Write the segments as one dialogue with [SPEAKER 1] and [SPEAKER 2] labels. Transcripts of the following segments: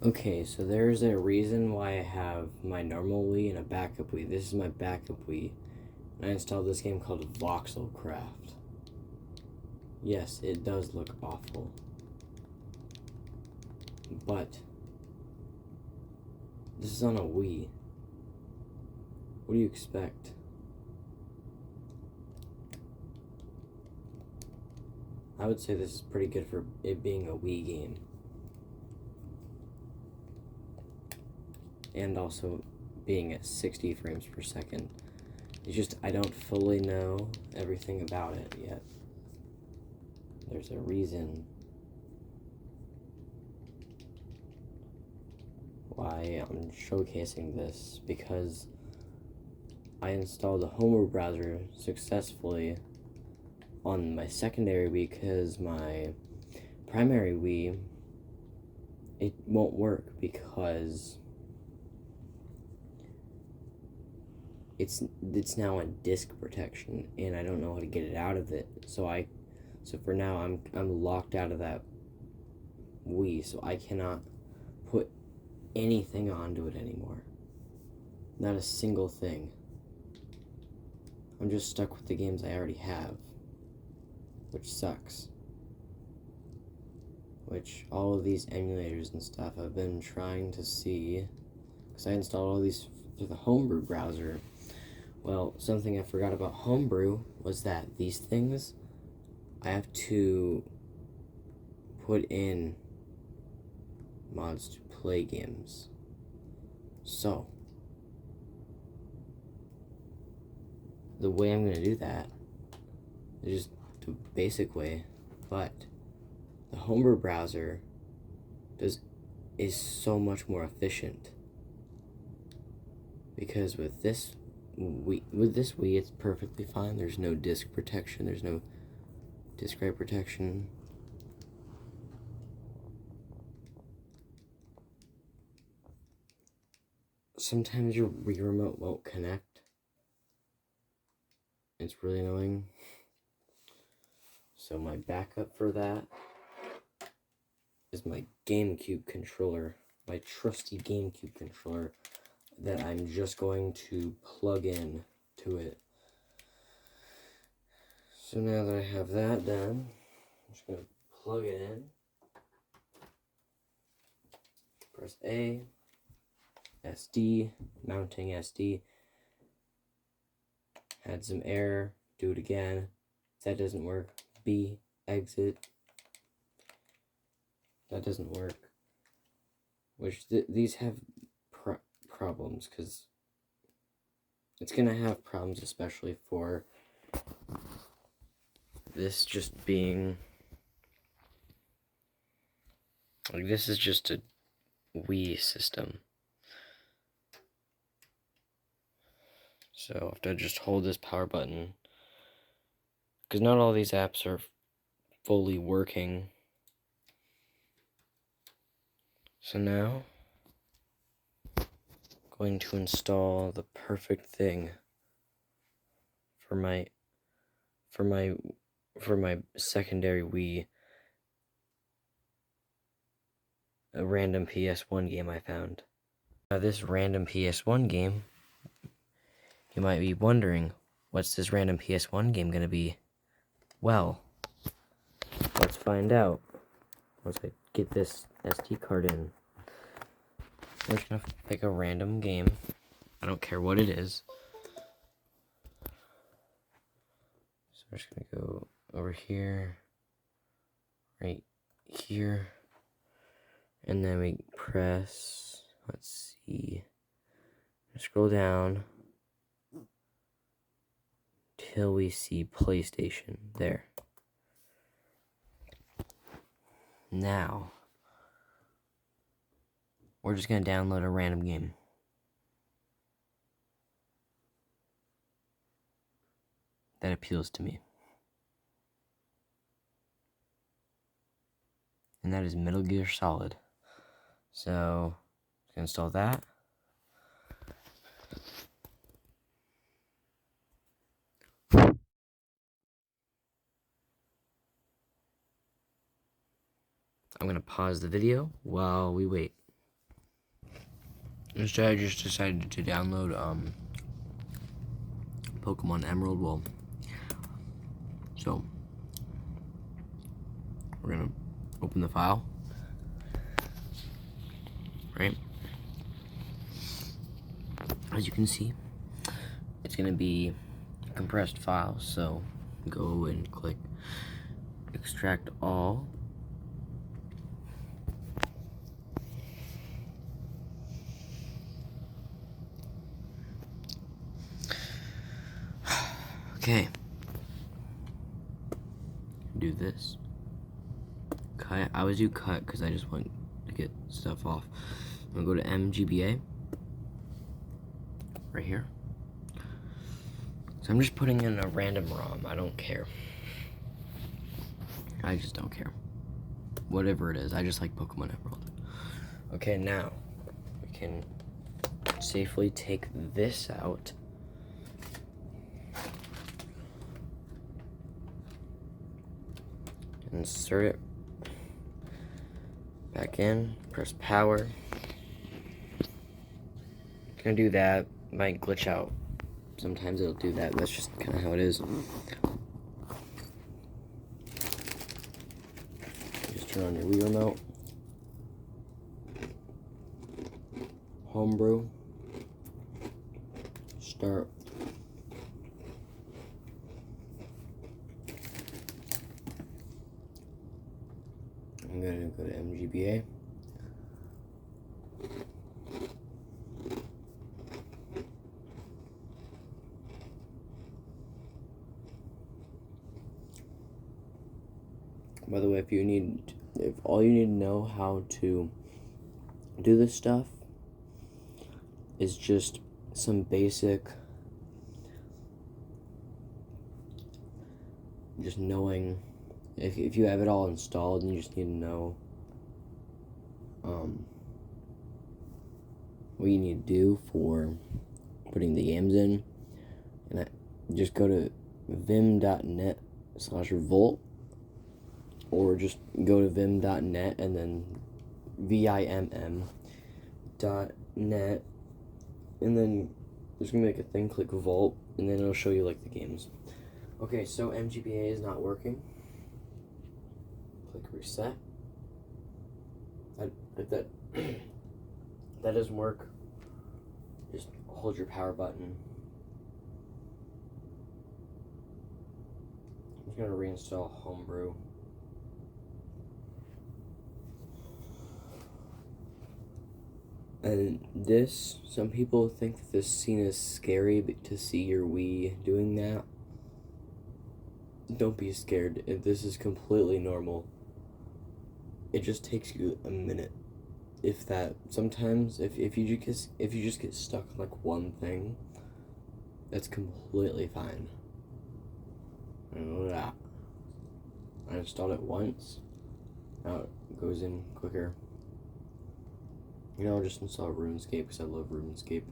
[SPEAKER 1] Okay, so there's a reason why I have my normal Wii and a backup Wii. This is my backup Wii. And I installed this game called Voxelcraft. Yes, it does look awful. But this is on a Wii. What do you expect? I would say this is pretty good for it being a Wii game. And also being at 60 frames per second. It's just, I don't fully know everything about it yet. There's a reason why I'm showcasing this, because I installed the homebrew browser successfully on my secondary Wii, because my primary Wii, it won't work because it's now on disk protection, and I don't know how to get it out of it. So for now I'm locked out of that Wii, so I cannot put anything onto it anymore. Not a single thing. I'm just stuck with the games I already have, which sucks. Which all of these emulators and stuff I've been trying to see, because I installed all these through the homebrew browser. Well, something I forgot about homebrew was that these things I have to put in mods to play games. So the way I'm gonna do that is just the basic way, but the homebrew browser is so much more efficient, because with this Wii it's perfectly fine. There's no disk protection, there's no disk write protection. Sometimes your Wii remote won't connect. It's really annoying. So my backup for that is my GameCube controller, my trusty GameCube controller that I'm just going to plug in to it. So now that I have that done, I'm just going to plug it in, press A, SD, mounting SD, had some error, do it again, if that doesn't work, B, exit, that doesn't work, which these have problems, because it's going to have problems, especially for this just being, like, this is just a Wii system. So I have to just hold this power button, because not all these apps are fully working. So now, I'm going to install the perfect thing for my secondary Wii, a random PS1 game I found. Now this random PS1 game, you might be wondering, what's this random PS1 game gonna be? Well, let's find out once I get this SD card in. I'm just gonna pick a random game. I don't care what it is. So I'm just gonna go over here, right here, and then we press, let's see, scroll down till we see PlayStation. There. Now, we're just gonna download a random game. That appeals to me. And that is Metal Gear Solid. So, I'm gonna install that. I'm gonna pause the video while we wait. instead I just decided to download Pokemon Emerald. Well, so we're gonna open the file, right? As you can see, it's gonna be a compressed file, so go and click extract all. Okay, do this. Cut. I always do cut because I just want to get stuff off. I'm gonna go to MGBA right here. So I'm just putting in a random ROM. I don't care. I just don't care. Whatever it is, I just like Pokemon Emerald. Okay, now we can safely take this out. Insert it back in, press power. Gonna do that, might glitch out. Sometimes it'll do that, that's just kind of how it is. Just turn on your Wii remote. Homebrew. Start. I'm gonna go to MGBA. By the way, if all you need to know how to do this stuff is just some basic, just knowing, if you have it all installed and you just need to know what you need to do for putting the games in, and just go to vim.net/volt, or just go to vim.net and then VIMM.net, and then there's gonna be like a thing, click Vault, and then it'll show you like the games. Okay, so MGBA is not working. Click reset. If that that doesn't work, just hold your power button. I'm just gonna reinstall Homebrew. And this, some people think that this scene is scary, but to see your Wii doing that, don't be scared. This is completely normal. It just takes you a minute, if that. Sometimes, if you just get stuck on like one thing, that's completely fine. I know that. I installed it once. Now it goes in quicker. You know, I'll just install RuneScape because I love RuneScape.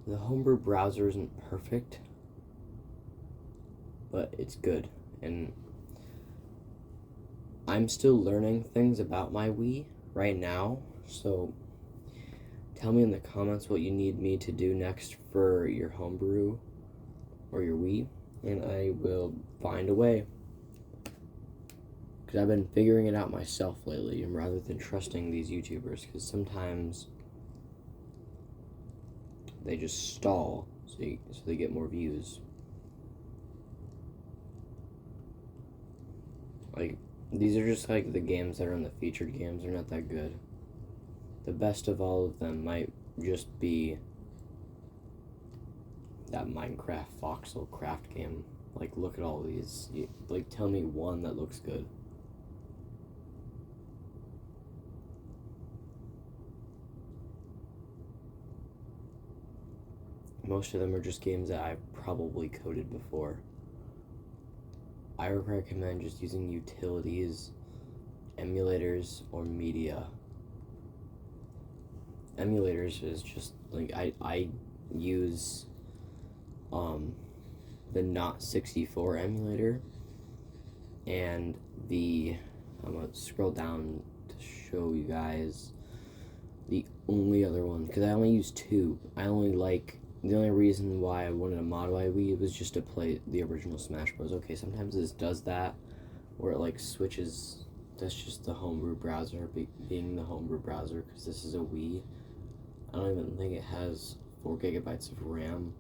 [SPEAKER 1] The Homebrew browser isn't perfect, but it's good. And I'm still learning things about my Wii right now, so tell me in the comments what you need me to do next for your Homebrew or your Wii, and I will find a way. Because I've been figuring it out myself lately, and rather than trusting these YouTubers, because sometimes they just stall so they get more views. Like, these are just like the games that are in the featured games. They're not that good. The best of all of them might just be that Minecraft voxel craft game. Like, look at all these. Like, tell me one that looks good. Most of them are just games that I've probably coded before. I recommend just using utilities, emulators, or media. Emulators is just like I use the Not 64 emulator, And I'm going to scroll down to show you guys the only other one, because I only use two. The only reason why I wanted a mod Wii was just to play the original Smash Bros. Okay, sometimes this does that, where it like switches. That's just the homebrew browser being the homebrew browser, because this is a Wii. I don't even think it has 4 gigabytes of RAM.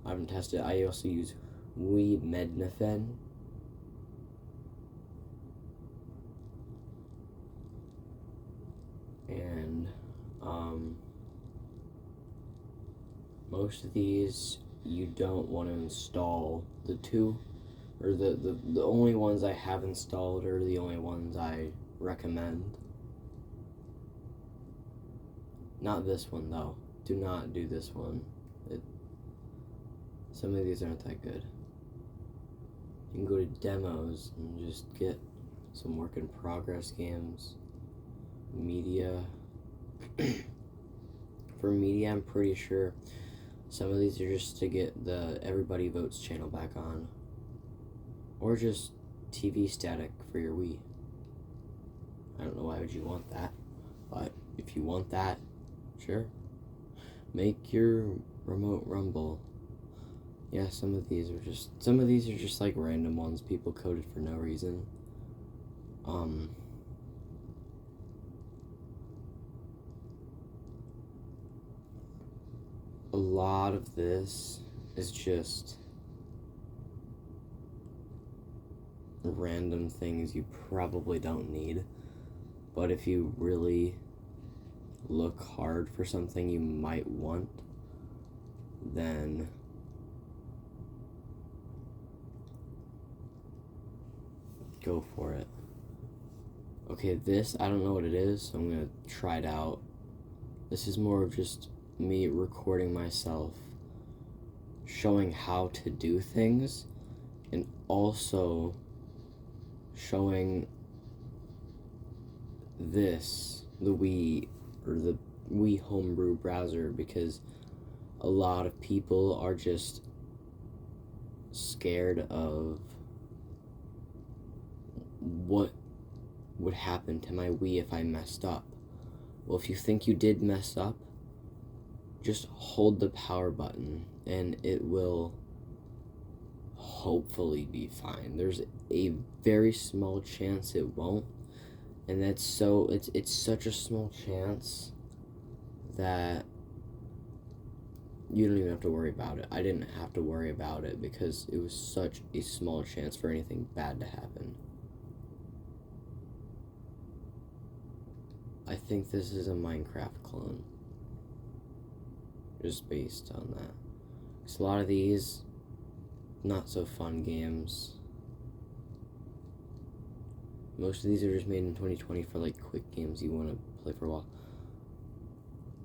[SPEAKER 1] I haven't tested it. I also use Wii Mednafen. And most of these you don't want to install. The only ones I have installed are the only ones I recommend. Not this one though. Do not do this one. Some of these aren't that good. You can go to demos and just get some work in progress games. Media. For media, I'm pretty sure some of these are just to get the Everybody Votes channel back on, or just TV static for your Wii. I don't know why would you want that, but if you want that, sure. Make your remote rumble. Yeah, some of these are just like random ones people coded for no reason. A lot of this is just random things you probably don't need, but if you really look hard for something you might want, then go for it. Okay, this, I don't know what it is, so I'm gonna try it out. This is more of just me recording myself, showing how to do things, and also showing this, the Wii homebrew browser, because a lot of people are just scared of what would happen to my Wii if I messed up. Well, if you think you did mess up, just hold the power button and it will hopefully be fine. There's a very small chance it won't, and it's such a small chance that you don't even have to worry about it. I didn't have to worry about it because it was such a small chance for anything bad to happen. I think this is a Minecraft clone, just based on that. Because a lot of these, not so fun games. Most of these are just made in 2020 for like quick games you want to play for a while.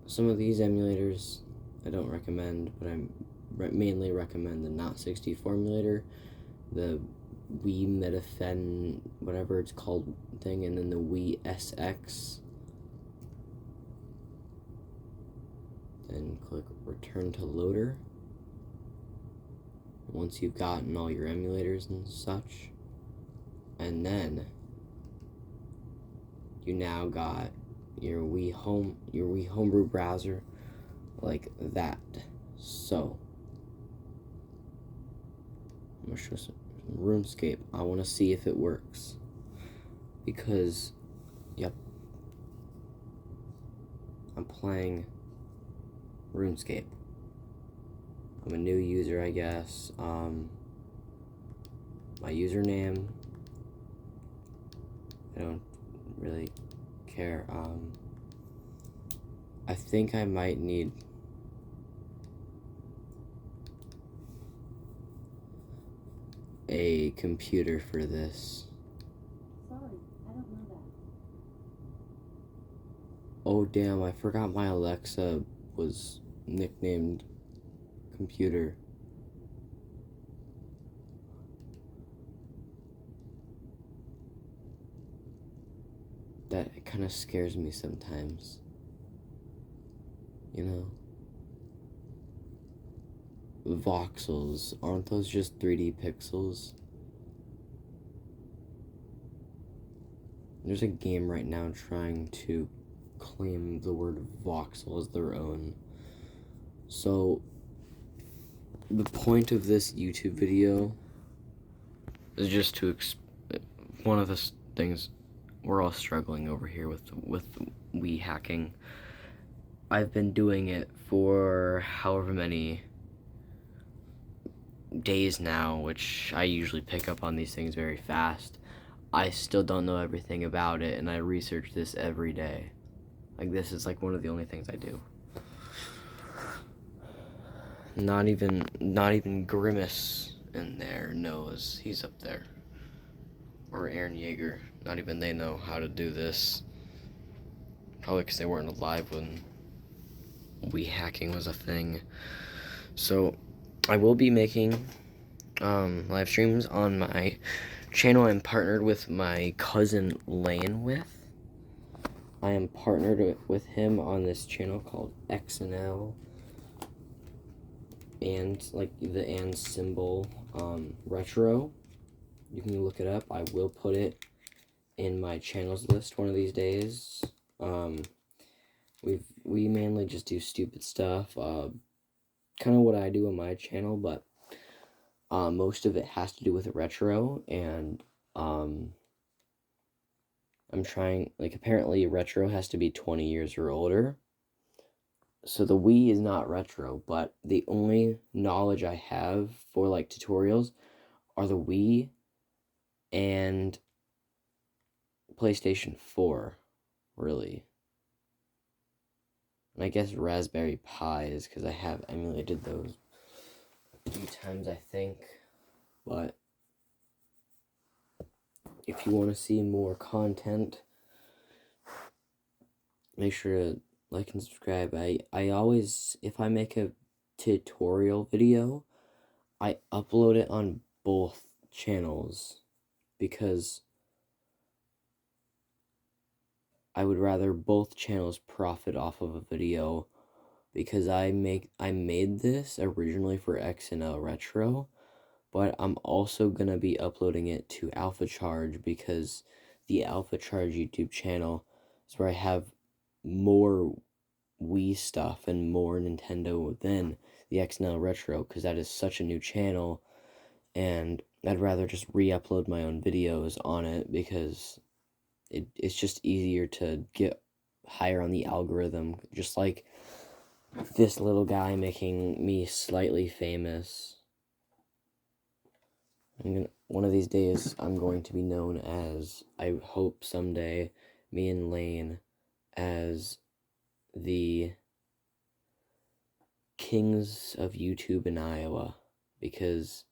[SPEAKER 1] Some of these emulators I don't recommend, but I mainly recommend the Not 64 emulator, the Wii Metafen, whatever it's called thing, and then the Wii SX. Then click return to loader once you've gotten all your emulators and such, and then you now got your Wii homebrew browser like that. So I'm gonna show some RuneScape. I want to see if it works, because yep, I'm playing RuneScape. I'm a new user, I guess. My username, I don't really care. I think I might need a computer for this.
[SPEAKER 2] Sorry, I don't know that.
[SPEAKER 1] Oh damn, I forgot my Alexa was nicknamed Computer. That kind of scares me sometimes. You know? Voxels, aren't those just 3D pixels? There's a game right now trying to claim the word voxel as their own. So, the point of this YouTube video is just to one of the things we're all struggling over here with Wii hacking. I've been doing it for however many days now, which I usually pick up on these things very fast. I still don't know everything about it, and I research this every day. Like, this is like one of the only things I do. Not even Grimace in there knows he's up there. Or Aaron Yeager. Not even they know how to do this. Probably because they weren't alive when Wii hacking was a thing. So, I will be making live streams on my channel I'm partnered with my cousin Lane with. I am partnered with him on this channel called X&L, and like the and symbol, Retro. You can look it up. I will put it in my channels list one of these days. We mainly just do stupid stuff, kind of what I do on my channel, but most of it has to do with retro, and I'm trying, like, apparently retro has to be 20 years or older. So the Wii is not retro, but the only knowledge I have for, like, tutorials are the Wii and PlayStation 4, really. And I guess Raspberry Pi is because I have emulated those a few times, I think. But if you want to see more content, make sure to like and subscribe. I always, if I make a tutorial video, I upload it on both channels because I would rather both channels profit off of a video, because I made this originally for X&L Retro, but I'm also gonna be uploading it to Alpha Charge, because the Alpha Charge YouTube channel is where I have more Wii stuff and more Nintendo than the X&L Retro, because that is such a new channel, and I'd rather just re-upload my own videos on it, because it's just easier to get higher on the algorithm, just like this little guy making me slightly famous. One of these days, I'm going to be known as, I hope someday, me and Lane, as the kings of YouTube in Iowa, because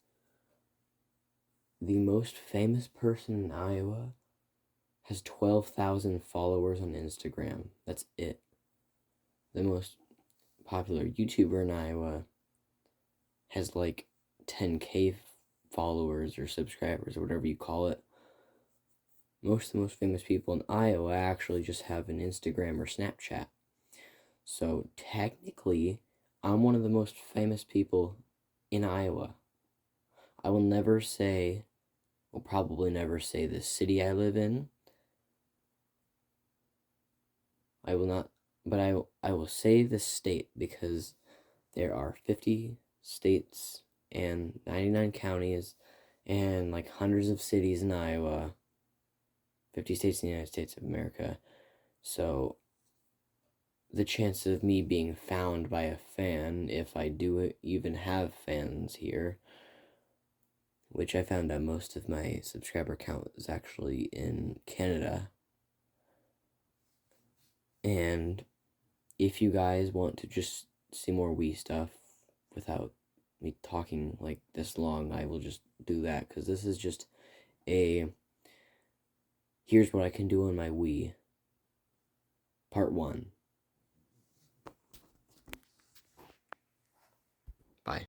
[SPEAKER 1] the most famous person in Iowa has 12,000 followers on Instagram. That's it. The most popular YouTuber in Iowa has like 10K followers or subscribers or whatever you call it. Most of the most famous people in Iowa actually just have an Instagram or Snapchat. So technically, I'm one of the most famous people in Iowa. I will probably never say the city I live in. I will not, but I will say the state, because there are 50 states and 99 counties and like hundreds of cities in Iowa. 50 states in the United States of America. So the chance of me being found by a fan, if I do even have fans here, which I found out most of my subscriber count is actually in Canada. And if you guys want to just see more Wii stuff without me talking like this long, I will just do that, because this is just here's what I can do on my Wii, part 1.